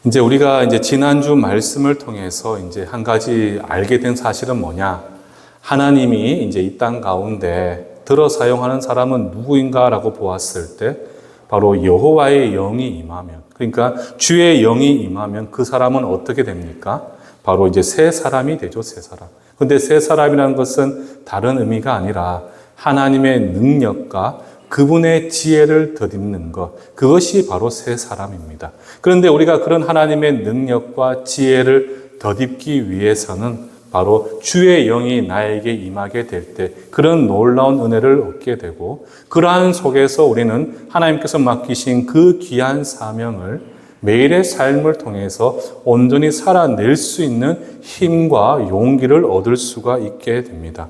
이제 우리가 이제 지난주 말씀을 통해서 이제 한 가지 알게 된 사실은 뭐냐? 하나님이 이제 이 땅 가운데 들어 사용하는 사람은 누구인가라고 보았을 때 바로 여호와의 영이 임하면, 그러니까 주의 영이 임하면 그 사람은 어떻게 됩니까? 바로 이제 새 사람이 되죠, 새 사람. 근데 새 사람이라는 것은 다른 의미가 아니라 하나님의 능력과 그분의 지혜를 덧입는 것, 그것이 바로 새 사람입니다. 그런데 우리가 그런 하나님의 능력과 지혜를 덧입기 위해서는 바로 주의 영이 나에게 임하게 될 때 그런 놀라운 은혜를 얻게 되고, 그러한 속에서 우리는 하나님께서 맡기신 그 귀한 사명을 매일의 삶을 통해서 온전히 살아낼 수 있는 힘과 용기를 얻을 수가 있게 됩니다.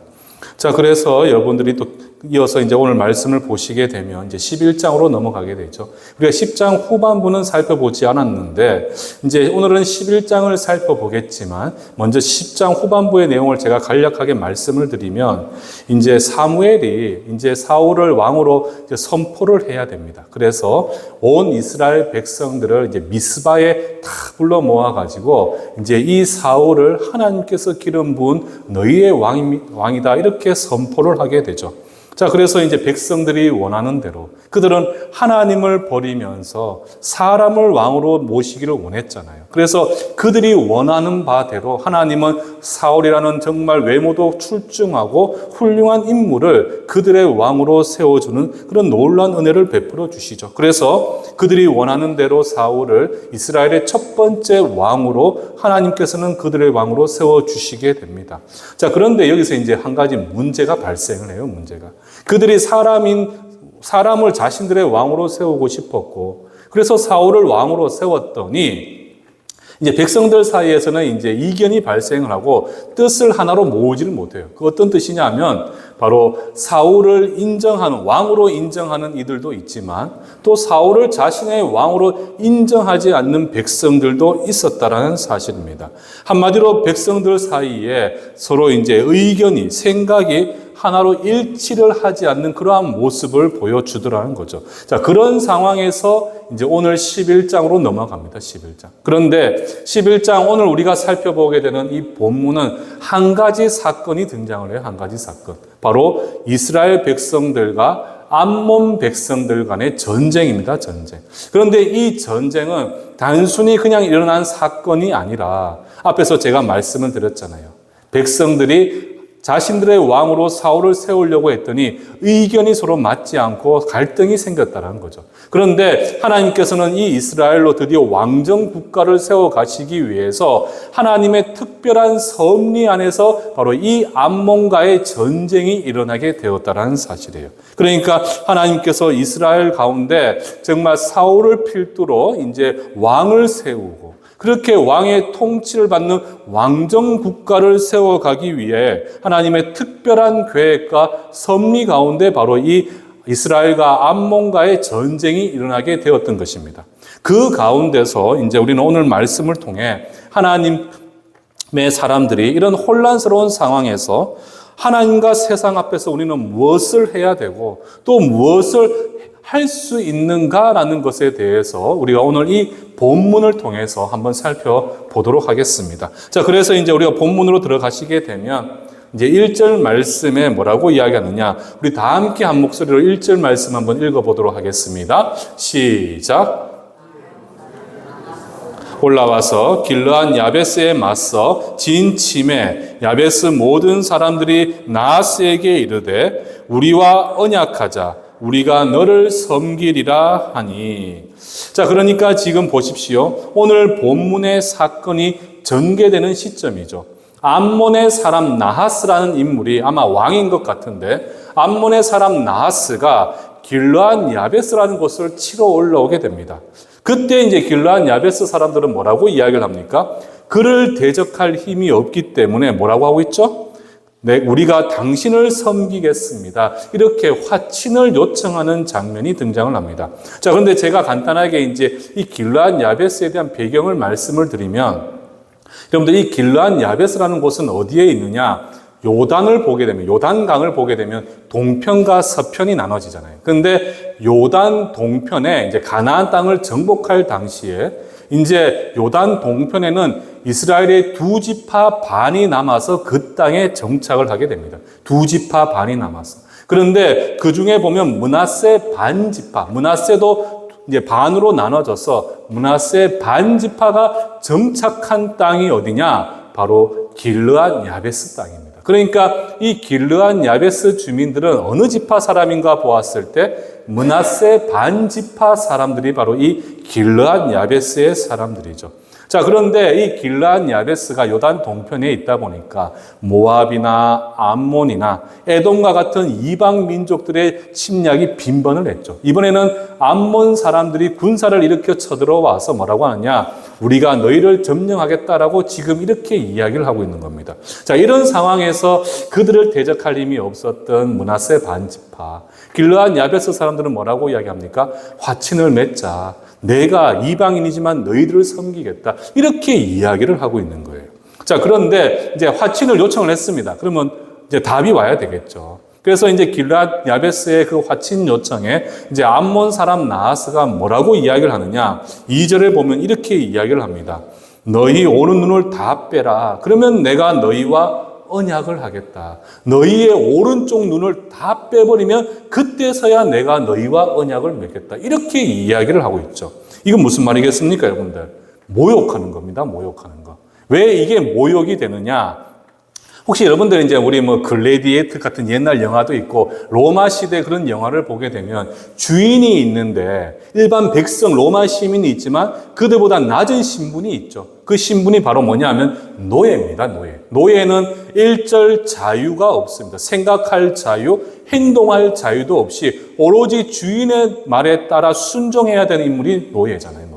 자, 그래서 여러분들이 또 이어서 이제 오늘 말씀을 보시게 되면 이제 11장으로 넘어가게 되죠. 우리가 10장 후반부는 살펴보지 않았는데 이제 오늘은 11장을 살펴보겠지만 먼저 10장 후반부의 내용을 제가 간략하게 말씀을 드리면 이제 사무엘이 이제 사울을 왕으로 이제 선포를 해야 됩니다. 그래서 온 이스라엘 백성들을 이제 미스바에 다 불러 모아 가지고 이제 이 사울을 하나님께서 기름 부은 너희의 왕이다 이렇게 선포를 하게 되죠. 자, 그래서 이제 백성들이 원하는 대로 그들은 하나님을 버리면서 사람을 왕으로 모시기를 원했잖아요. 그래서 그들이 원하는 바대로 하나님은 사울이라는 정말 외모도 출중하고 훌륭한 인물을 그들의 왕으로 세워주는 그런 놀라운 은혜를 베풀어 주시죠. 그래서 그들이 원하는 대로 사울을 이스라엘의 첫 번째 왕으로 하나님께서는 그들의 왕으로 세워주시게 됩니다. 자, 그런데 여기서 이제 한 가지 문제가 발생을 해요, 문제가. 그들이 사람을 자신들의 왕으로 세우고 싶었고, 그래서 사울을 왕으로 세웠더니, 이제 백성들 사이에서는 이제 이견이 발생을 하고 뜻을 하나로 모으지를 못해요. 그 어떤 뜻이냐면 바로 사울을 인정하는, 왕으로 인정하는 이들도 있지만 또 사울을 자신의 왕으로 인정하지 않는 백성들도 있었다라는 사실입니다. 한마디로 백성들 사이에 서로 이제 의견이, 생각이 하나로 일치를 하지 않는 그러한 모습을 보여주더라는 거죠. 자, 그런 상황에서 이제 오늘 11장으로 넘어갑니다. 11장. 그런데 11장 오늘 우리가 살펴보게 되는 이 본문은 한 가지 사건이 등장을 해요. 한 가지 사건. 바로 이스라엘 백성들과 암몬 백성들 간의 전쟁입니다. 전쟁. 그런데 이 전쟁은 단순히 그냥 일어난 사건이 아니라 앞에서 제가 말씀을 드렸잖아요. 백성들이 자신들의 왕으로 사울을 세우려고 했더니 의견이 서로 맞지 않고 갈등이 생겼다는 거죠. 그런데 하나님께서는 이 이스라엘로 드디어 왕정 국가를 세워 가시기 위해서 하나님의 특별한 섭리 안에서 바로 이 암몬과의 전쟁이 일어나게 되었다는 사실이에요. 그러니까 하나님께서 이스라엘 가운데 정말 사울을 필두로 이제 왕을 세우고 그렇게 왕의 통치를 받는 왕정 국가를 세워가기 위해 하나님의 특별한 계획과 섭리 가운데 바로 이 이스라엘과 암몬과의 전쟁이 일어나게 되었던 것입니다. 그 가운데서 이제 우리는 오늘 말씀을 통해 하나님의 사람들이 이런 혼란스러운 상황에서 하나님과 세상 앞에서 우리는 무엇을 해야 되고 또 무엇을 할 수 있는가라는 것에 대해서 우리가 오늘 이 본문을 통해서 한번 살펴보도록 하겠습니다. 자, 그래서 이제 우리가 본문으로 들어가시게 되면 이제 1절 말씀에 뭐라고 이야기하느냐, 우리 다 함께 한 목소리로 1절 말씀 한번 읽어보도록 하겠습니다. 시작. 올라와서 길르앗 야베스에 맞서 진 침에 야베스 모든 사람들이 나하스에게 이르되 우리와 언약하자. 우리가 너를 섬기리라 하니. 자, 그러니까 지금 보십시오. 오늘 본문의 사건이 전개되는 시점이죠. 암몬의 사람 나하스라는 인물이 아마 왕인 것 같은데 암몬의 사람 나하스가 길르앗 야베스라는 곳을 치러 올라오게 됩니다. 그때 이제 길르앗 야베스 사람들은 뭐라고 이야기를 합니까? 그를 대적할 힘이 없기 때문에 뭐라고 하고 있죠? 네, 우리가 당신을 섬기겠습니다. 이렇게 화친을 요청하는 장면이 등장을 합니다. 자, 그런데 제가 간단하게 이제 이 길르앗 야베스에 대한 배경을 말씀을 드리면, 여러분들 이 길르앗 야베스라는 곳은 어디에 있느냐? 요단을 보게 되면, 요단강을 보게 되면 동편과 서편이 나눠지잖아요. 그런데 요단 동편에 이제 가나안 땅을 정복할 당시에 이제 요단 동편에는 이스라엘의 두 지파 반이 남아서 그 땅에 정착을 하게 됩니다. 두 지파 반이 남아서. 그런데 그 중에 보면 므낫세 반지파, 므낫세도 이제 반으로 나눠져서 므낫세 반지파가 정착한 땅이 어디냐? 바로 길르앗 야베스 땅입니다. 그러니까 이 길르앗 야베스 주민들은 어느 지파 사람인가 보았을 때 므낫세 반지파 사람들이 바로 이 길르앗 야베스의 사람들이죠. 자, 그런데 이 길르앗 야베스가 요단 동편에 있다 보니까 모압이나 암몬이나 에돔과 같은 이방 민족들의 침략이 빈번을 했죠. 이번에는 암몬 사람들이 군사를 일으켜 쳐들어와서 뭐라고 하느냐? 우리가 너희를 점령하겠다라고 지금 이렇게 이야기를 하고 있는 겁니다. 자, 이런 상황에서 그들을 대적할 힘이 없었던 므낫세 반지파, 길르앗 야베스 사람들은 뭐라고 이야기합니까? 화친을 맺자. 내가 이방인이지만 너희들을 섬기겠다. 이렇게 이야기를 하고 있는 거예요. 자, 그런데 이제 화친을 요청을 했습니다. 그러면 이제 답이 와야 되겠죠. 그래서 이제 길르앗 야베스의 그 화친 요청에 이제 암몬 사람 나하스가 뭐라고 이야기를 하느냐? 2절에 보면 이렇게 이야기를 합니다. 너희 오른 눈을 다 빼라. 그러면 내가 너희와 언약을 하겠다. 너희의 오른쪽 눈을 다 빼버리면 그때서야 내가 너희와 언약을 맺겠다. 이렇게 이야기를 하고 있죠. 이건 무슨 말이겠습니까, 여러분들? 모욕하는 겁니다. 모욕하는 거. 왜 이게 모욕이 되느냐? 혹시 여러분들 이제 우리 뭐 글래디에이터 같은 옛날 영화도 있고 로마 시대 그런 영화를 보게 되면 주인이 있는데 일반 백성 로마 시민이 있지만 그들보다 낮은 신분이 있죠. 그 신분이 바로 뭐냐면 노예입니다. 노예. 노예는 일절 자유가 없습니다. 생각할 자유, 행동할 자유도 없이 오로지 주인의 말에 따라 순종해야 되는 인물이 노예잖아요.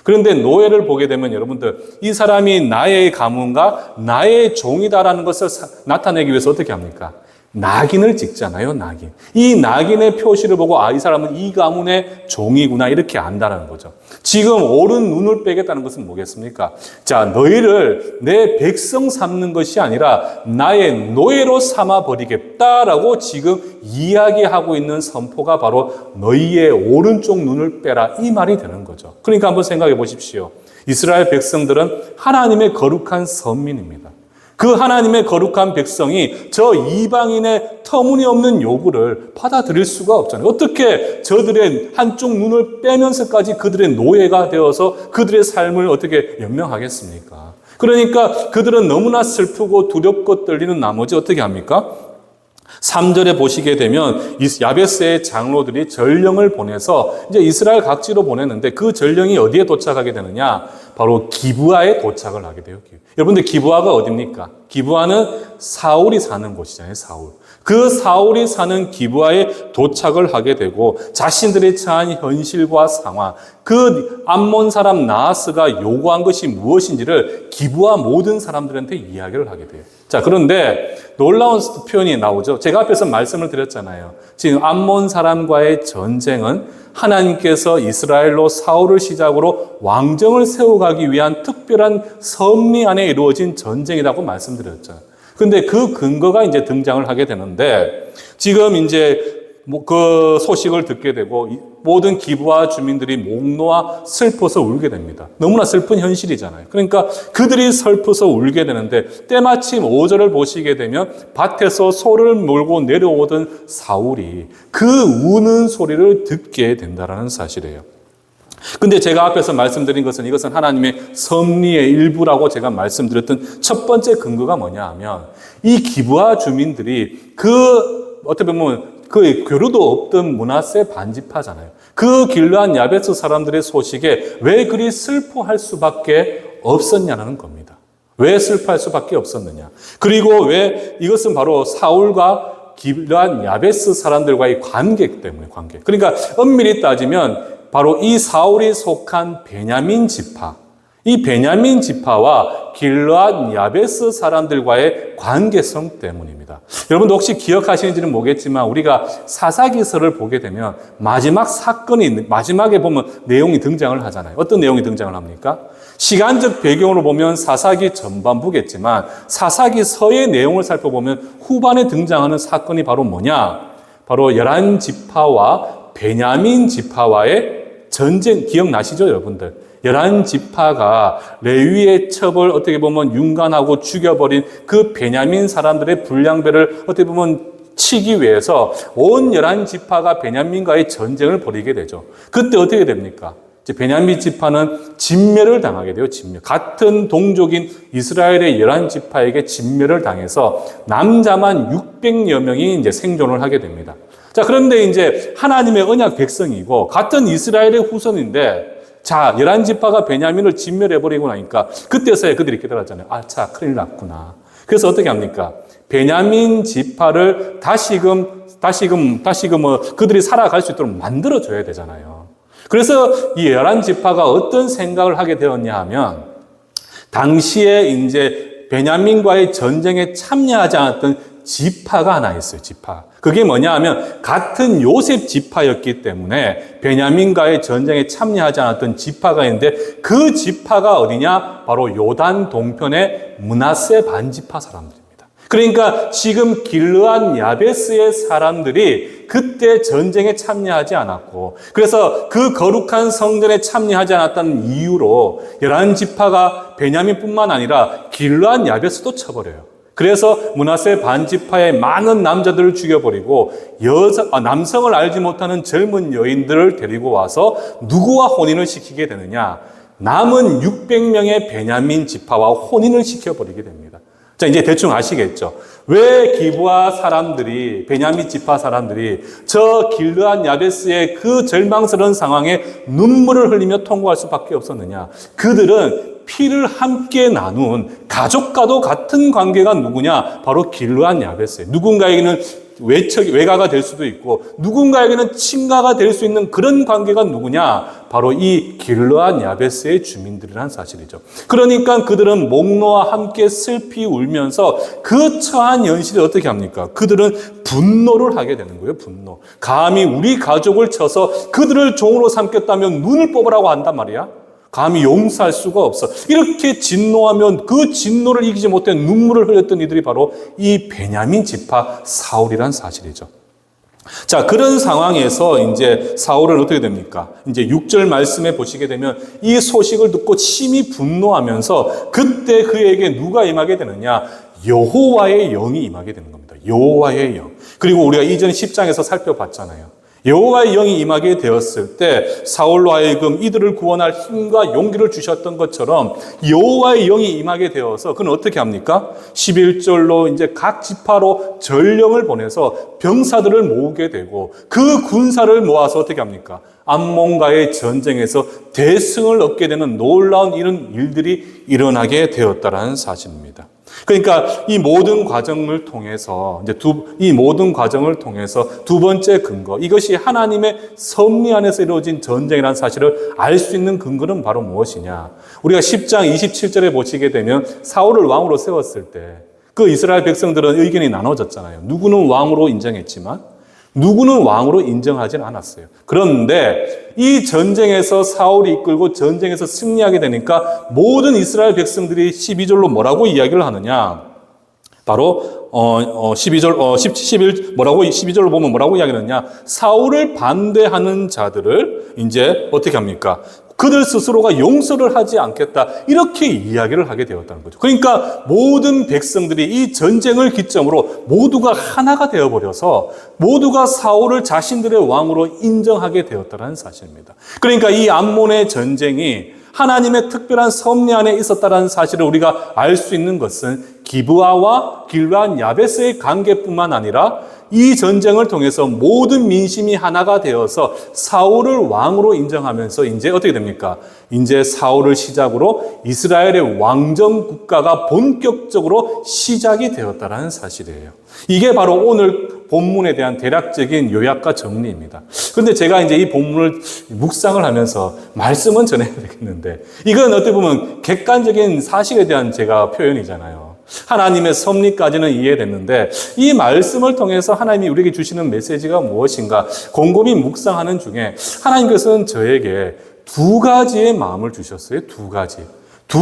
그런데 노예를 보게 되면 여러분들 이 사람이 나의 가문과 나의 종이다라는 것을 나타내기 위해서 어떻게 합니까? 낙인을 찍잖아요. 낙인. 이 낙인의 표시를 보고 이 사람은 이 가문의 종이구나 이렇게 안다는 거죠. 지금 오른 눈을 빼겠다는 것은 뭐겠습니까? 자, 너희를 내 백성 삼는 것이 아니라 나의 노예로 삼아버리겠다라고 지금 이야기하고 있는 선포가 바로 너희의 오른쪽 눈을 빼라 이 말이 되는 거죠. 그러니까 한번 생각해 보십시오. 이스라엘 백성들은 하나님의 거룩한 선민입니다. 그 하나님의 거룩한 백성이 저 이방인의 터무니없는 요구를 받아들일 수가 없잖아요. 어떻게 저들의 한쪽 눈을 빼면서까지 그들의 노예가 되어서 그들의 삶을 어떻게 연명하겠습니까? 그러니까 그들은 너무나 슬프고 두렵고 떨리는 나머지 어떻게 합니까? 3절에 보시게 되면 이 야베스의 장로들이 전령을 보내서 이제 이스라엘 각지로 보냈는데 그 전령이 어디에 도착하게 되느냐? 바로 기브아에 도착을 하게 돼요. 여러분들 기브아가 어디입니까? 기브아는 사울이 사는 곳이잖아요. 사울. 그 사울이 사는 기브아에 도착을 하게 되고 자신들이 처한 현실과 상황, 그 암몬 사람 나하스가 요구한 것이 무엇인지를 기브아 모든 사람들한테 이야기를 하게 돼요. 자, 그런데 놀라운 표현이 나오죠. 제가 앞에서 말씀을 드렸잖아요. 지금 암몬 사람과의 전쟁은 하나님께서 이스라엘로 사울을 시작으로 왕정을 세워가기 위한 특별한 섭리 안에 이루어진 전쟁이라고 말씀드렸죠. 근데 그 근거가 이제 등장을 하게 되는데 지금 이제 그 소식을 듣게 되고 모든 기브아 주민들이 목 놓아 슬퍼서 울게 됩니다. 너무나 슬픈 현실이잖아요. 그러니까 그들이 슬퍼서 울게 되는데 때마침 5절을 보시게 되면 밭에서 소를 몰고 내려오던 사울이 그 우는 소리를 듣게 된다는 사실이에요. 근데 제가 앞에서 말씀드린 것은 이것은 하나님의 섭리의 일부라고 제가 말씀드렸던 첫 번째 근거가 뭐냐 하면 이 기브아 주민들이 어떻게 보면 그 교류도 없던 므낫세 반지파잖아요. 그 길르앗 야베스 사람들의 소식에 왜 그리 슬퍼할 수밖에 없었냐는 겁니다. 왜 슬퍼할 수밖에 없었느냐. 그리고 왜 이것은 바로 사울과 길르앗 야베스 사람들과의 관계 때문에 관계. 그러니까 엄밀히 따지면 바로 이 사울이 속한 베냐민 지파, 이 베냐민 지파와 길르앗 야베스 사람들과의 관계성 때문입니다. 여러분도 혹시 기억하시는지는 모르겠지만 우리가 사사기서를 보게 되면 마지막에 보면 내용이 등장을 하잖아요. 어떤 내용이 등장을 합니까? 시간적 배경으로 보면 사사기 전반부겠지만 사사기서의 내용을 살펴보면 후반에 등장하는 사건이 바로 뭐냐? 바로 11지파와 베냐민 지파와의 전쟁 기억나시죠, 여러분들? 11지파가 레위의 첩을 어떻게 보면 윤관하고 죽여버린 그 베냐민 사람들의 불량배를 어떻게 보면 치기 위해서 온 11지파가 베냐민과의 전쟁을 벌이게 되죠. 그때 어떻게 됩니까? 이제 베냐민 지파는 진멸을 당하게 돼요. 진멸. 같은 동족인 이스라엘의 11지파에게 진멸을 당해서 남자만 600여 명이 이제 생존을 하게 됩니다. 자, 그런데 이제 하나님의 언약 백성이고 같은 이스라엘의 후손인데 자, 11지파가 베냐민을 진멸해버리고 나니까 그때서야 그들이 깨달았잖아요. 아, 차, 큰일 났구나. 그래서 어떻게 합니까? 베냐민 지파를 다시금 그들이 살아갈 수 있도록 만들어줘야 되잖아요. 그래서 이 11지파가 어떤 생각을 하게 되었냐 하면 당시에 이제 베냐민과의 전쟁에 참여하지 않았던 지파가 하나 있어요. 지파. 그게 뭐냐 하면 같은 요셉 지파였기 때문에 베냐민과의 전쟁에 참여하지 않았던 지파가 있는데 그 지파가 어디냐? 바로 요단 동편의 므낫세 반지파 사람들입니다. 그러니까 지금 길르앗 야베스의 사람들이 그때 전쟁에 참여하지 않았고 그래서 그 거룩한 성전에 참여하지 않았다는 이유로 11지파가 베냐민뿐만 아니라 길르앗 야베스도 쳐버려요. 그래서 므낫세 반지파의 많은 남자들을 죽여버리고 남성을 알지 못하는 젊은 여인들을 데리고 와서 누구와 혼인을 시키게 되느냐? 남은 600명의 베냐민 지파와 혼인을 시켜버리게 됩니다. 자, 이제 대충 아시겠죠? 왜 기브아 사람들이, 베냐민 지파 사람들이 저 길르앗 야베스의 그 절망스러운 상황에 눈물을 흘리며 통과할 수밖에 없었느냐? 그들은 피를 함께 나눈 가족과도 같은 관계가 누구냐? 바로 길르앗 야베스예요. 누군가에게는 외가가 될 수도 있고 누군가에게는 친가가 될 수 있는 그런 관계가 누구냐? 바로 이 길르앗 야베스의 주민들이라는 사실이죠. 그러니까 그들은 목노와 함께 슬피 울면서 그 처한 현실을 어떻게 합니까? 그들은 분노를 하게 되는 거예요. 분노. 감히 우리 가족을 쳐서 그들을 종으로 삼겠다면 눈을 뽑으라고 한단 말이야. 감히 용서할 수가 없어. 이렇게 진노하면 그 진노를 이기지 못해 눈물을 흘렸던 이들이 바로 이 베냐민 지파 사울이란 사실이죠. 자, 그런 상황에서 이제 사울은 어떻게 됩니까? 이제 6절 말씀에 보시게 되면 이 소식을 듣고 심히 분노하면서 그때 그에게 누가 임하게 되느냐? 여호와의 영이 임하게 되는 겁니다. 여호와의 영. 그리고 우리가 이전 10장에서 살펴봤잖아요. 여호와의 영이 임하게 되었을 때 사울로 하여금 이들을 구원할 힘과 용기를 주셨던 것처럼 여호와의 영이 임하게 되어서 그는 어떻게 합니까? 11절로 이제 각 지파로 전령을 보내서 병사들을 모으게 되고 그 군사를 모아서 어떻게 합니까? 암몬과의 전쟁에서 대승을 얻게 되는 놀라운 이런 일들이 일어나게 되었다라는 사실입니다. 그러니까 이 모든 과정을 통해서 두 번째 근거, 이것이 하나님의 섭리 안에서 이루어진 전쟁이라는 사실을 알 수 있는 근거는 바로 무엇이냐? 우리가 10장 27절에 보시게 되면 사울을 왕으로 세웠을 때 그 이스라엘 백성들은 의견이 나눠졌잖아요. 누구는 왕으로 인정했지만 누구는 왕으로 인정하지는 않았어요. 그런데 이 전쟁에서 사울이 이끌고 전쟁에서 승리하게 되니까 모든 이스라엘 백성들이 12절로 뭐라고 이야기를 하느냐? 바로 12절로 보면 뭐라고 이야기하느냐? 사울을 반대하는 자들을 이제 어떻게 합니까? 그들 스스로가 용서를 하지 않겠다. 이렇게 이야기를 하게 되었다는 거죠. 그러니까 모든 백성들이 이 전쟁을 기점으로 모두가 하나가 되어버려서 모두가 사울을 자신들의 왕으로 인정하게 되었다는 사실입니다. 그러니까 이 암몬의 전쟁이 하나님의 특별한 섭리 안에 있었다는 사실을 우리가 알 수 있는 것은 기브아와 길르앗 야베스의 관계뿐만 아니라 이 전쟁을 통해서 모든 민심이 하나가 되어서 사울을 왕으로 인정하면서 이제 어떻게 됩니까? 이제 사울을 시작으로 이스라엘의 왕정 국가가 본격적으로 시작이 되었다는 사실이에요. 이게 바로 오늘 본문에 대한 대략적인 요약과 정리입니다. 그런데 제가 이제 이 본문을 묵상을 하면서 말씀은 전해야 되겠는데 이건 어떻게 보면 객관적인 사실에 대한 제가 표현이잖아요. 하나님의 섭리까지는 이해됐는데 이 말씀을 통해서 하나님이 우리에게 주시는 메시지가 무엇인가 곰곰이 묵상하는 중에 하나님께서는 저에게 두 가지의 마음을 주셨어요. 두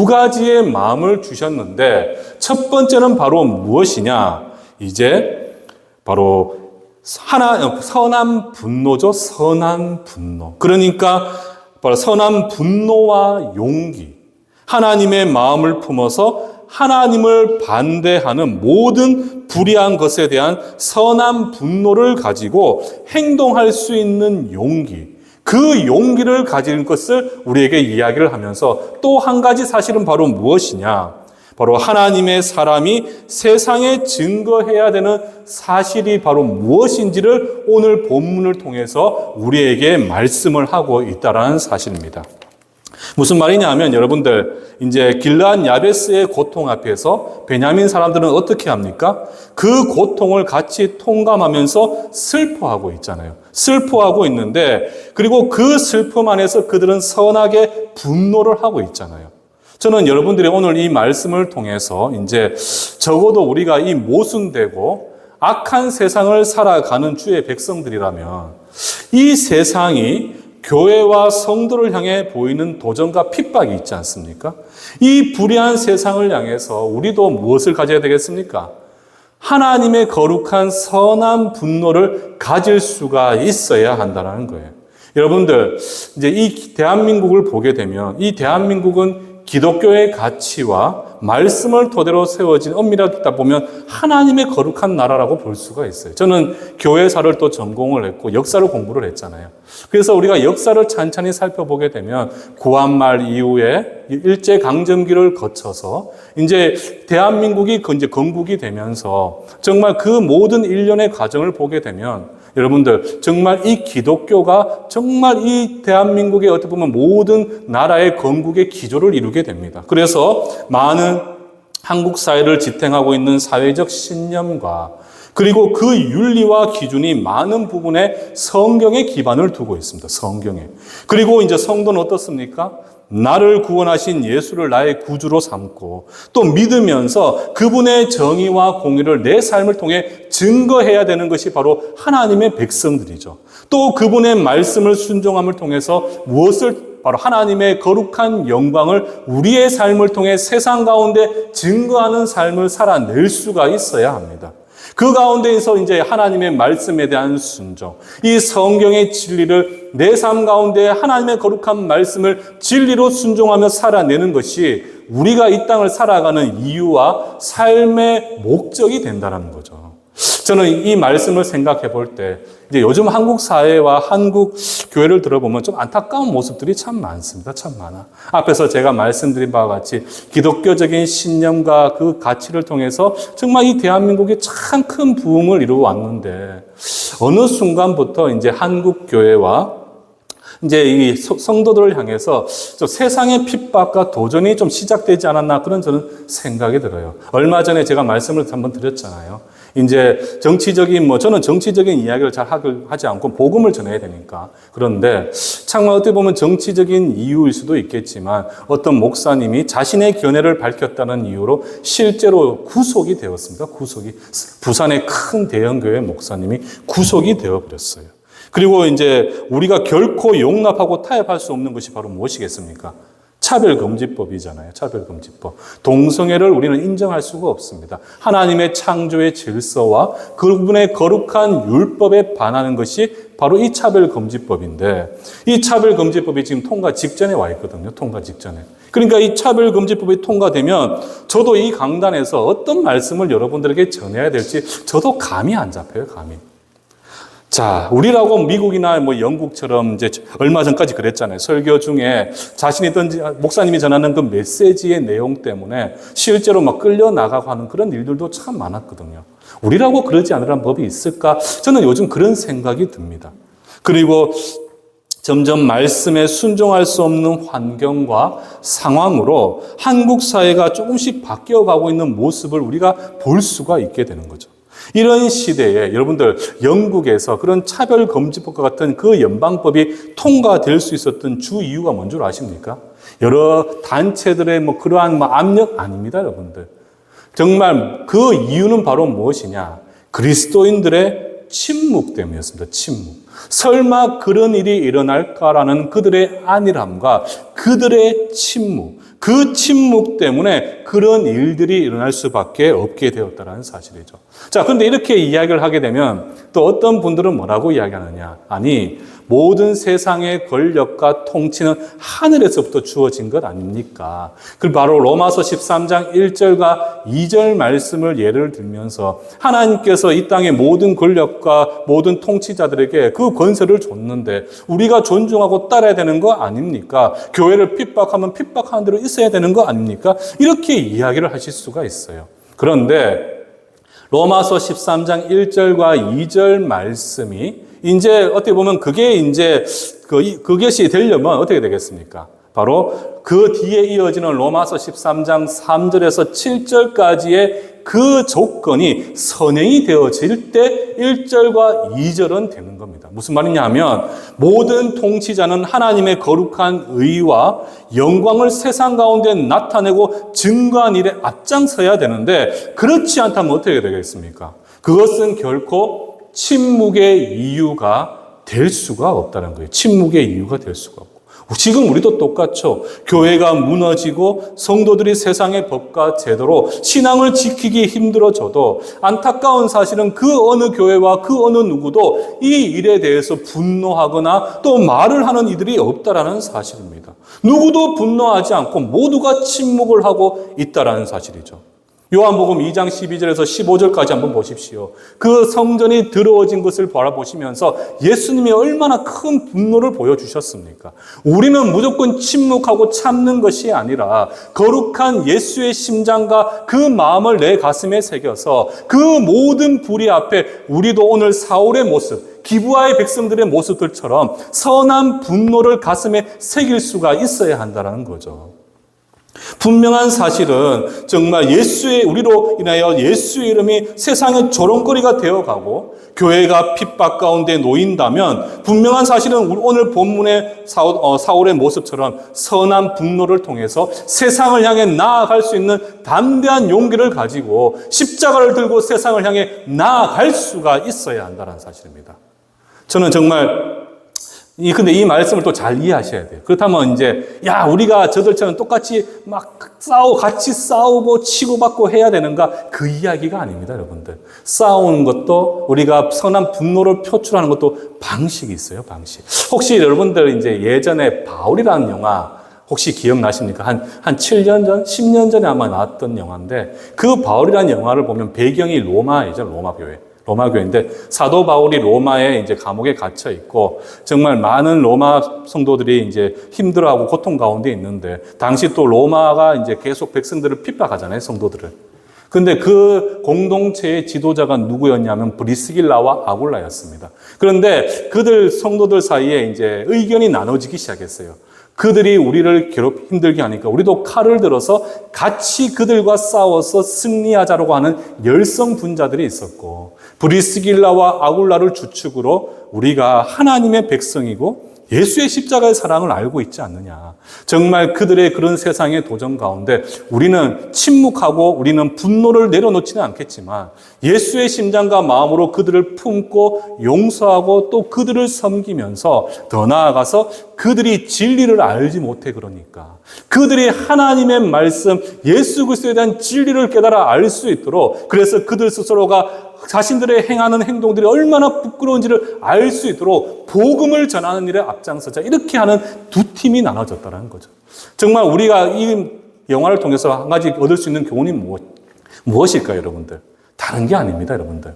가지의 마음을 주셨는데 첫 번째는 바로 무엇이냐? 이제 바로 선한 분노죠. 선한 분노. 그러니까 바로 선한 분노와 용기, 하나님의 마음을 품어서 하나님을 반대하는 모든 불의한 것에 대한 선한 분노를 가지고 행동할 수 있는 용기, 그 용기를 가진 것을 우리에게 이야기를 하면서 또 한 가지 사실은 바로 무엇이냐? 바로 하나님의 사람이 세상에 증거해야 되는 사실이 바로 무엇인지를 오늘 본문을 통해서 우리에게 말씀을 하고 있다라는 사실입니다. 무슨 말이냐 하면 여러분들 이제 길르앗 야베스의 고통 앞에서 베냐민 사람들은 어떻게 합니까? 그 고통을 같이 통감하면서 슬퍼하고 있잖아요. 슬퍼하고 있는데 그리고 그 슬픔 안에서 그들은 선하게 분노를 하고 있잖아요. 저는 여러분들이 오늘 이 말씀을 통해서 이제 적어도 우리가 이 모순되고 악한 세상을 살아가는 주의 백성들이라면 이 세상이 교회와 성도를 향해 보이는 도전과 핍박이 있지 않습니까? 이 불의한 세상을 향해서 우리도 무엇을 가져야 되겠습니까? 하나님의 거룩한 선한 분노를 가질 수가 있어야 한다는 거예요. 여러분들, 이제 이 대한민국을 보게 되면 이 대한민국은 기독교의 가치와 말씀을 토대로 세워진 엄밀하다 보면 하나님의 거룩한 나라라고 볼 수가 있어요. 저는 교회사를 또 전공을 했고 역사를 공부를 했잖아요. 그래서 우리가 역사를 찬찬히 살펴보게 되면 구한말 이후에 일제강점기를 거쳐서 이제 대한민국이 이제 건국이 되면서 정말 그 모든 일련의 과정을 보게 되면 여러분들 정말 이 기독교가 정말 이 대한민국의 어떻게 보면 모든 나라의 건국의 기조를 이루게 됩니다. 그래서 많은 한국 사회를 지탱하고 있는 사회적 신념과 그리고 그 윤리와 기준이 많은 부분에 성경에 기반을 두고 있습니다. 성경에. 그리고 이제 성도는 어떻습니까? 나를 구원하신 예수를 나의 구주로 삼고 또 믿으면서 그분의 정의와 공의를 내 삶을 통해 증거해야 되는 것이 바로 하나님의 백성들이죠. 또 그분의 말씀을 순종함을 통해서 무엇을 바로 하나님의 거룩한 영광을 우리의 삶을 통해 세상 가운데 증거하는 삶을 살아낼 수가 있어야 합니다. 그 가운데에서 이제 하나님의 말씀에 대한 순종, 이 성경의 진리를 내 삶 가운데 하나님의 거룩한 말씀을 진리로 순종하며 살아내는 것이 우리가 이 땅을 살아가는 이유와 삶의 목적이 된다는 거죠. 저는 이 말씀을 생각해 볼 때 이제 요즘 한국 사회와 한국 교회를 들어보면 좀 안타까운 모습들이 참 많습니다. 참 많아. 앞에서 제가 말씀드린 바와 같이 기독교적인 신념과 그 가치를 통해서 정말 이 대한민국이 참 큰 부흥을 이루어 왔는데 어느 순간부터 이제 한국 교회와 이제 이 성도들을 향해서 좀 세상의 핍박과 도전이 좀 시작되지 않았나 그런 저는 생각이 들어요. 얼마 전에 제가 말씀을 한번 드렸잖아요. 이제 정치적인 저는 정치적인 이야기를 잘 하지 않고 복음을 전해야 되니까. 그런데 정말 어떻게 보면 정치적인 이유일 수도 있겠지만 어떤 목사님이 자신의 견해를 밝혔다는 이유로 실제로 구속이 되었습니다. 부산의 큰 대형교회 목사님이 구속이 되어버렸어요. 그리고 이제 우리가 결코 용납하고 타협할 수 없는 것이 바로 무엇이겠습니까? 차별금지법이잖아요. 차별금지법. 동성애를 우리는 인정할 수가 없습니다. 하나님의 창조의 질서와 그분의 거룩한 율법에 반하는 것이 바로 이 차별금지법인데 이 차별금지법이 지금 통과 직전에 와 있거든요. 통과 직전에. 그러니까 이 차별금지법이 통과되면 저도 이 강단에서 어떤 말씀을 여러분들에게 전해야 될지 저도 감이 안 잡혀요. 감이. 자, 우리라고 미국이나 영국처럼 이제 얼마 전까지 그랬잖아요. 설교 중에 목사님이 전하는 그 메시지의 내용 때문에 실제로 막 끌려 나가고 하는 그런 일들도 참 많았거든요. 우리라고 그러지 않으란 법이 있을까? 저는 요즘 그런 생각이 듭니다. 그리고 점점 말씀에 순종할 수 없는 환경과 상황으로 한국 사회가 조금씩 바뀌어가고 있는 모습을 우리가 볼 수가 있게 되는 거죠. 이런 시대에 여러분들 영국에서 그런 차별금지법과 같은 그 연방법이 통과될 수 있었던 주 이유가 뭔 줄 아십니까? 여러 단체들의 그러한 압력 아닙니다, 여러분들. 정말 그 이유는 바로 무엇이냐? 그리스도인들의 침묵 때문이었습니다. 침묵. 설마 그런 일이 일어날까라는 그들의 안일함과 그들의 침묵. 그 침묵 때문에 그런 일들이 일어날 수밖에 없게 되었다는 사실이죠. 자, 그런데 이렇게 이야기를 하게 되면 또 어떤 분들은 뭐라고 이야기하느냐. 아니, 모든 세상의 권력과 통치는 하늘에서부터 주어진 것 아닙니까? 그 바로 로마서 13장 1절과 2절 말씀을 예를 들면서 하나님께서 이 땅의 모든 권력과 모든 통치자들에게 그 권세를 줬는데 우리가 존중하고 따라야 되는 거 아닙니까? 교회를 핍박하면 핍박하는 대로 있어야 되는 거 아닙니까? 이렇게 이야기를 하실 수가 있어요. 그런데 로마서 13장 1절과 2절 말씀이 이제 어떻게 보면 그게 이제 그것이 되려면 어떻게 되겠습니까? 바로 그 뒤에 이어지는 로마서 13장 3절에서 7절까지의 그 조건이 선행이 되어질 때 1절과 2절은 되는 겁니다. 무슨 말이냐 하면 모든 통치자는 하나님의 거룩한 의와 영광을 세상 가운데 나타내고 증거한 일에 앞장서야 되는데 그렇지 않다면 어떻게 되겠습니까? 그것은 결코 침묵의 이유가 될 수가 없다는 거예요. 침묵의 이유가 될 수가 없고. 지금 우리도 똑같죠. 교회가 무너지고 성도들이 세상의 법과 제도로 신앙을 지키기 힘들어져도 안타까운 사실은 그 어느 교회와 그 어느 누구도 이 일에 대해서 분노하거나 또 말을 하는 이들이 없다라는 사실입니다. 누구도 분노하지 않고 모두가 침묵을 하고 있다라는 사실이죠. 요한복음 2장 12절에서 15절까지 한번 보십시오. 그 성전이 더러워진 것을 바라보시면서 예수님이 얼마나 큰 분노를 보여주셨습니까? 우리는 무조건 침묵하고 참는 것이 아니라 거룩한 예수의 심장과 그 마음을 내 가슴에 새겨서 그 모든 불의 앞에 우리도 오늘 사울의 모습, 기브아의 백성들의 모습들처럼 선한 분노를 가슴에 새길 수가 있어야 한다는 거죠. 분명한 사실은 정말 우리로 인하여 예수의 이름이 세상의 조롱거리가 되어가고 교회가 핍박 가운데 놓인다면 분명한 사실은 오늘 본문의 사울의 모습처럼 선한 분노를 통해서 세상을 향해 나아갈 수 있는 담대한 용기를 가지고 십자가를 들고 세상을 향해 나아갈 수가 있어야 한다는 사실입니다. 저는 정말 근데 이 말씀을 또 잘 이해하셔야 돼요. 그렇다면 이제, 우리가 저들처럼 똑같이 같이 싸우고 치고받고 해야 되는가? 그 이야기가 아닙니다, 여러분들. 싸우는 것도 우리가 선한 분노를 표출하는 것도 방식이 있어요, 방식. 혹시 여러분들 이제 예전에 바울이라는 영화 혹시 기억나십니까? 한 7년 전, 10년 전에 아마 나왔던 영화인데 그 바울이라는 영화를 보면 배경이 로마이죠, 로마 교회. 로마 교회인데 사도 바울이 로마에 이제 감옥에 갇혀 있고 정말 많은 로마 성도들이 이제 힘들어하고 고통 가운데 있는데 당시 또 로마가 이제 계속 백성들을 핍박하잖아요, 성도들을. 근데 그 공동체의 지도자가 누구였냐면 브리스길라와 아굴라였습니다. 그런데 그들 성도들 사이에 이제 의견이 나눠지기 시작했어요. 그들이 우리를 힘들게 하니까 우리도 칼을 들어서 같이 그들과 싸워서 승리하자라고 하는 열성 분자들이 있었고 브리스길라와 아굴라를 주축으로 우리가 하나님의 백성이고 예수의 십자가의 사랑을 알고 있지 않느냐. 정말 그들의 그런 세상의 도전 가운데 우리는 침묵하고 우리는 분노를 내려놓지는 않겠지만 예수의 심장과 마음으로 그들을 품고 용서하고 또 그들을 섬기면서 더 나아가서 그들이 진리를 알지 못해 그러니까 그들이 하나님의 말씀 예수 그리스도에 대한 진리를 깨달아 알 수 있도록 그래서 그들 스스로가 자신들의 행하는 행동들이 얼마나 부끄러운지를 알 수 있도록 복음을 전하는 일에 앞장서자 이렇게 하는 두 팀이 나눠졌다는 거죠. 정말 우리가 이 영화를 통해서 한 가지 얻을 수 있는 교훈이 무엇일까요, 여러분들? 다른 게 아닙니다, 여러분들.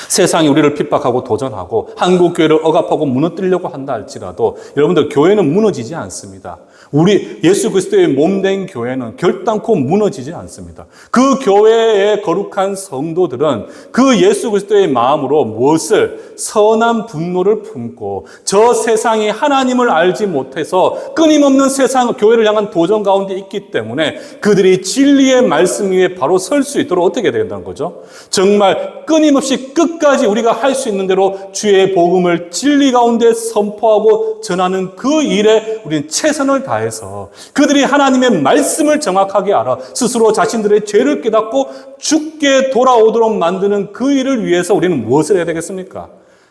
세상이 우리를 핍박하고 도전하고 한국 교회를 억압하고 무너뜨리려고 한다 할지라도 여러분들 교회는 무너지지 않습니다. 우리 예수 그리스도의 몸된 교회는 결단코 무너지지 않습니다. 그 교회의 거룩한 성도들은 그 예수 그리스도의 마음으로 무엇을 선한 분노를 품고 저 세상이 하나님을 알지 못해서 끊임없는 세상 교회를 향한 도전 가운데 있기 때문에 그들이 진리의 말씀 위에 바로 설 수 있도록 어떻게 된다는 거죠? 정말 끊임없이 끝까지 우리가 할 수 있는 대로 주의 복음을 진리 가운데 선포하고 전하는 그 일에 우리는 최선을 다해서 그들이 하나님의 말씀을 정확하게 알아 스스로 자신들의 죄를 깨닫고 죽게 돌아오도록 만드는 그 일을 위해서 우리는 무엇을 해야 되겠습니까?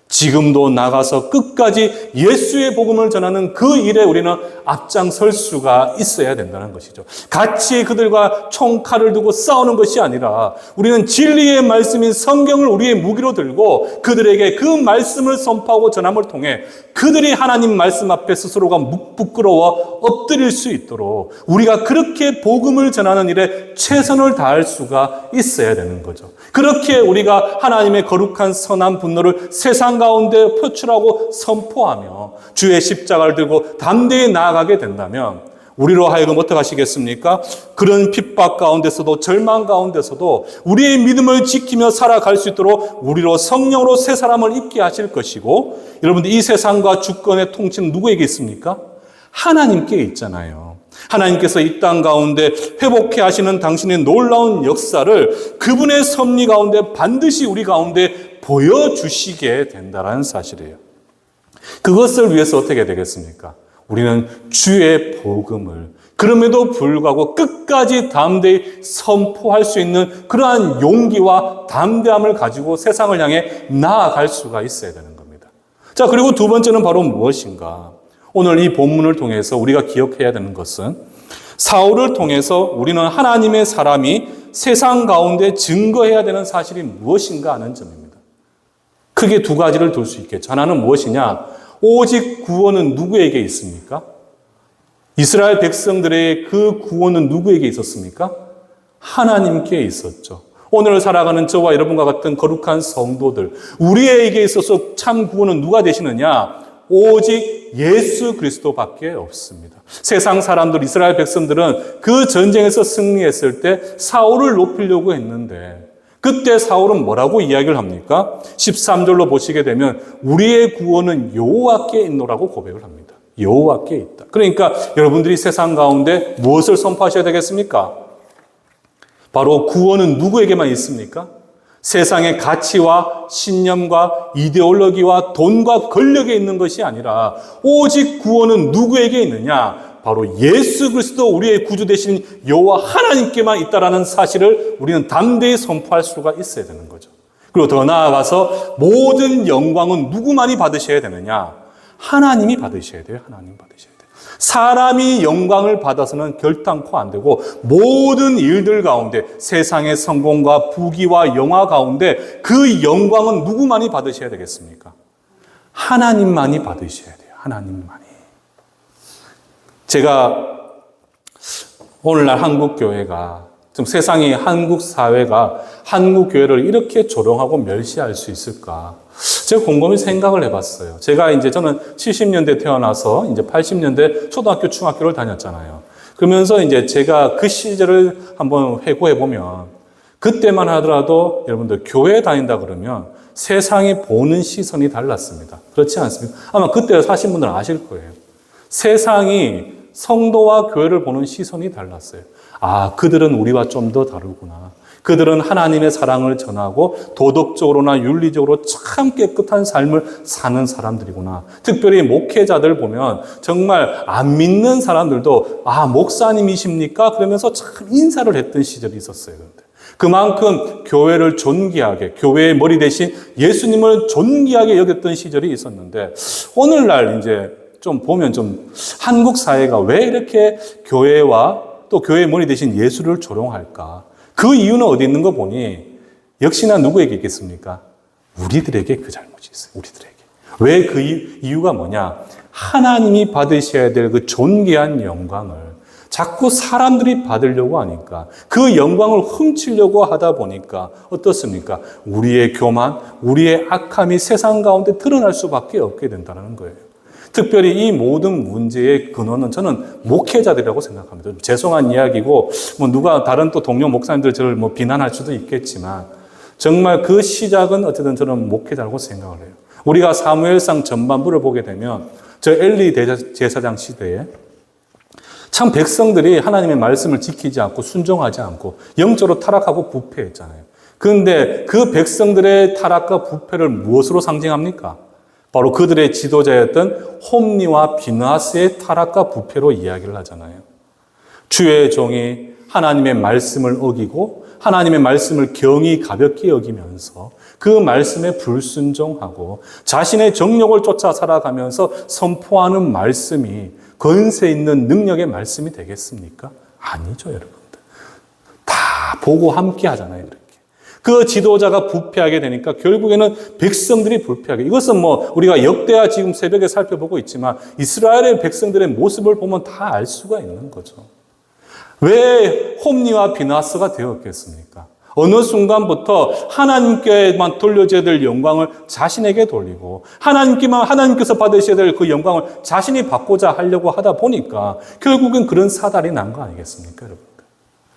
지금도 나가서 끝까지 예수의 복음을 전하는 그 일에 우리는 앞장설 수가 있어야 된다는 것이죠. 같이 그들과 총칼을 두고 싸우는 것이 아니라 우리는 진리의 말씀인 성경을 우리의 무기로 들고 그들에게 그 말씀을 선포하고 전함을 통해 그들이 하나님 말씀 앞에 스스로가 부끄러워 엎드릴 수 있도록 우리가 그렇게 복음을 전하는 일에 최선을 다할 수가 있어야 되는 거죠. 그렇게 우리가 하나님의 거룩한 선한 분노를 세상 가운데 표출하고 선포하며 주의 십자가를 들고 담대히 나아가게 된다면 우리로 하여금 어떻게 하시겠습니까? 그런 핍박 가운데서도 절망 가운데서도 우리의 믿음을 지키며 살아갈 수 있도록 우리로 성령으로 새 사람을 입게 하실 것이고, 여러분들 이 세상과 주권의 통치는 누구에게 있습니까? 하나님께 있잖아요. 하나님께서 이 땅 가운데 회복해 하시는 당신의 놀라운 역사를 그분의 섭리 가운데 반드시 우리 가운데 보여주시게 된다는 사실이에요. 그것을 위해서 어떻게 되겠습니까? 우리는 주의 복음을 그럼에도 불구하고 끝까지 담대히 선포할 수 있는 그러한 용기와 담대함을 가지고 세상을 향해 나아갈 수가 있어야 되는 겁니다. 자, 그리고 두 번째는 바로 무엇인가? 오늘 이 본문을 통해서 우리가 기억해야 되는 것은 사울을 통해서 우리는 하나님의 사람이 세상 가운데 증거해야 되는 사실이 무엇인가 하는 점입니다. 크게 두 가지를 둘 수 있겠죠. 하나는 무엇이냐? 오직 구원은 누구에게 있습니까? 이스라엘 백성들의 그 구원은 누구에게 있었습니까? 하나님께 있었죠. 오늘 살아가는 저와 여러분과 같은 거룩한 성도들, 우리에게 있어서 참 구원은 누가 되시느냐? 오직 예수 그리스도밖에 없습니다. 세상 사람들, 이스라엘 백성들은 그 전쟁에서 승리했을 때 사울을 높이려고 했는데 그때 사울은 뭐라고 이야기를 합니까? 13절로 보시게 되면 우리의 구원은 여호와께 있노라고 고백을 합니다. 여호와께 있다. 그러니까 여러분들이 세상 가운데 무엇을 선포하셔야 되겠습니까? 바로 구원은 누구에게만 있습니까? 세상의 가치와 신념과 이데올로기와 돈과 권력에 있는 것이 아니라 오직 구원은 누구에게 있느냐? 바로 예수 그리스도 우리의 구주 되신 여호와 하나님께만 있다라는 사실을 우리는 담대히 선포할 수가 있어야 되는 거죠. 그리고 더 나아가서 모든 영광은 누구만이 받으셔야 되느냐? 하나님이 받으셔야 돼요. 하나님 받으셔야 돼요. 사람이 영광을 받아서는 결단코 안 되고 모든 일들 가운데 세상의 성공과 부귀와 영화 가운데 그 영광은 누구만이 받으셔야 되겠습니까? 하나님만이 받으셔야 돼요. 하나님만이. 제가 오늘날 한국 교회가 좀 세상이 한국 사회가 한국 교회를 이렇게 조롱하고 멸시할 수 있을까? 제가 곰곰이 생각을 해봤어요. 저는 70년대 태어나서 이제 80년대 초등학교, 중학교를 다녔잖아요. 그러면서 이제 제가 그 시절을 한번 회고해 보면 그때만 하더라도 여러분들 교회 다닌다 그러면 세상이 보는 시선이 달랐습니다. 그렇지 않습니까? 아마 그때 사신 분들은 아실 거예요. 세상이 성도와 교회를 보는 시선이 달랐어요. 아, 그들은 우리와 좀 더 다르구나. 그들은 하나님의 사랑을 전하고 도덕적으로나 윤리적으로 참 깨끗한 삶을 사는 사람들이구나. 특별히 목회자들 보면 정말 안 믿는 사람들도 아, 목사님이십니까? 그러면서 참 인사를 했던 시절이 있었어요. 그만큼 교회를 존귀하게, 교회의 머리 대신 예수님을 존귀하게 여겼던 시절이 있었는데 오늘날 이제 좀 보면 좀 한국 사회가 왜 이렇게 교회와 또 교회의 머리 대신 예수를 조롱할까? 그 이유는 어디 있는 거 보니 역시나 누구에게 있겠습니까? 우리들에게 그 잘못이 있어요. 우리들에게. 왜 그 이유가 뭐냐? 하나님이 받으셔야 될 그 존귀한 영광을 자꾸 사람들이 받으려고 하니까 그 영광을 훔치려고 하다 보니까 어떻습니까? 우리의 교만, 우리의 악함이 세상 가운데 드러날 수밖에 없게 된다는 거예요. 특별히 이 모든 문제의 근원은 저는 목회자들이라고 생각합니다. 죄송한 이야기고, 누가 다른 또 동료 목사님들 저를 비난할 수도 있겠지만, 정말 그 시작은 어쨌든 저는 목회자라고 생각을 해요. 우리가 사무엘상 전반부를 보게 되면, 저 엘리 제사장 시대에 참 백성들이 하나님의 말씀을 지키지 않고 순종하지 않고 영적으로 타락하고 부패했잖아요. 그런데 그 백성들의 타락과 부패를 무엇으로 상징합니까? 바로 그들의 지도자였던 홈리와 비느하스의 타락과 부패로 이야기를 하잖아요. 주의 종이 하나님의 말씀을 어기고 하나님의 말씀을 경히 가볍게 여기면서 그 말씀에 불순종하고 자신의 정욕을 쫓아 살아가면서 선포하는 말씀이 권세 있는 능력의 말씀이 되겠습니까? 아니죠, 여러분들. 다 보고 함께 하잖아요, 이렇게. 그 지도자가 부패하게 되니까 결국에는 백성들이 불패하게. 이것은 우리가 역대하 지금 새벽에 살펴보고 있지만 이스라엘의 백성들의 모습을 보면 다 알 수가 있는 거죠. 왜 홈리와 비나스가 되었겠습니까? 어느 순간부터 하나님께만 돌려줘야 될 영광을 자신에게 돌리고 하나님께서 받으셔야 될 그 영광을 자신이 받고자 하려고 하다 보니까 결국은 그런 사달이 난 거 아니겠습니까, 여러분?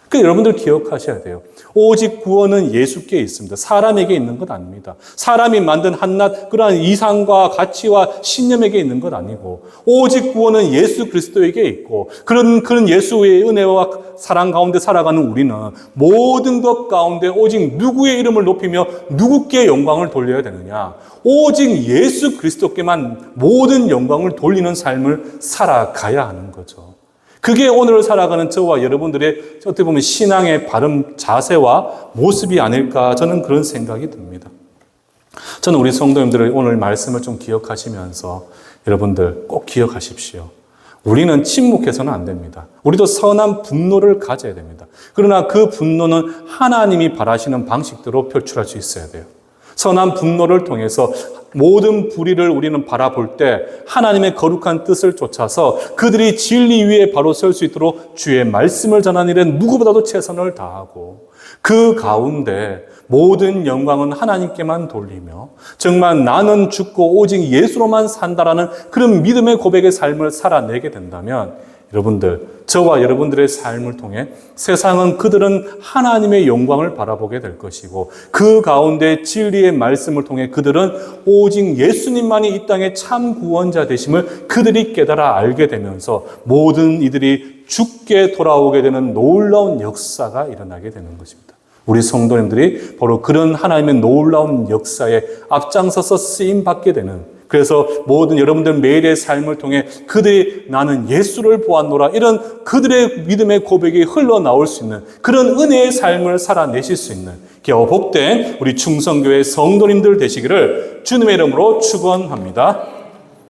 그러니까 여러분들 기억하셔야 돼요. 오직 구원은 예수께 있습니다. 사람에게 있는 것 아닙니다. 사람이 만든 한낱 그러한 이상과 가치와 신념에게 있는 것 아니고 오직 구원은 예수 그리스도에게 있고 그런 예수의 은혜와 사랑 가운데 살아가는 우리는 모든 것 가운데 오직 누구의 이름을 높이며 누구께 영광을 돌려야 되느냐? 오직 예수 그리스도께만 모든 영광을 돌리는 삶을 살아가야 하는 거죠. 그게 오늘 살아가는 저와 여러분들의 어떻게 보면 신앙의 바른 자세와 모습이 아닐까 저는 그런 생각이 듭니다. 저는 우리 성도님들의 오늘 말씀을 좀 기억하시면서 여러분들 꼭 기억하십시오. 우리는 침묵해서는 안 됩니다. 우리도 선한 분노를 가져야 됩니다. 그러나 그 분노는 하나님이 바라시는 방식대로 표출할 수 있어야 돼요. 선한 분노를 통해서 모든 불의를 우리는 바라볼 때 하나님의 거룩한 뜻을 쫓아서 그들이 진리 위에 바로 설 수 있도록 주의 말씀을 전하는 일에 누구보다도 최선을 다하고 그 가운데 모든 영광은 하나님께만 돌리며 정말 나는 죽고 오직 예수로만 산다라는 그런 믿음의 고백의 삶을 살아내게 된다면 여러분들, 저와 여러분들의 삶을 통해 세상은 그들은 하나님의 영광을 바라보게 될 것이고 그 가운데 진리의 말씀을 통해 그들은 오직 예수님만이 이 땅의 참 구원자 되심을 그들이 깨달아 알게 되면서 모든 이들이 죽게 돌아오게 되는 놀라운 역사가 일어나게 되는 것입니다. 우리 성도님들이 바로 그런 하나님의 놀라운 역사에 앞장서서 쓰임받게 되는 그래서 모든 여러분들 매일의 삶을 통해 그들이 나는 예수를 보았노라 이런 그들의 믿음의 고백이 흘러나올 수 있는 그런 은혜의 삶을 살아내실 수 있는 복된 우리 충성교회 성도님들 되시기를 주님의 이름으로 축원합니다.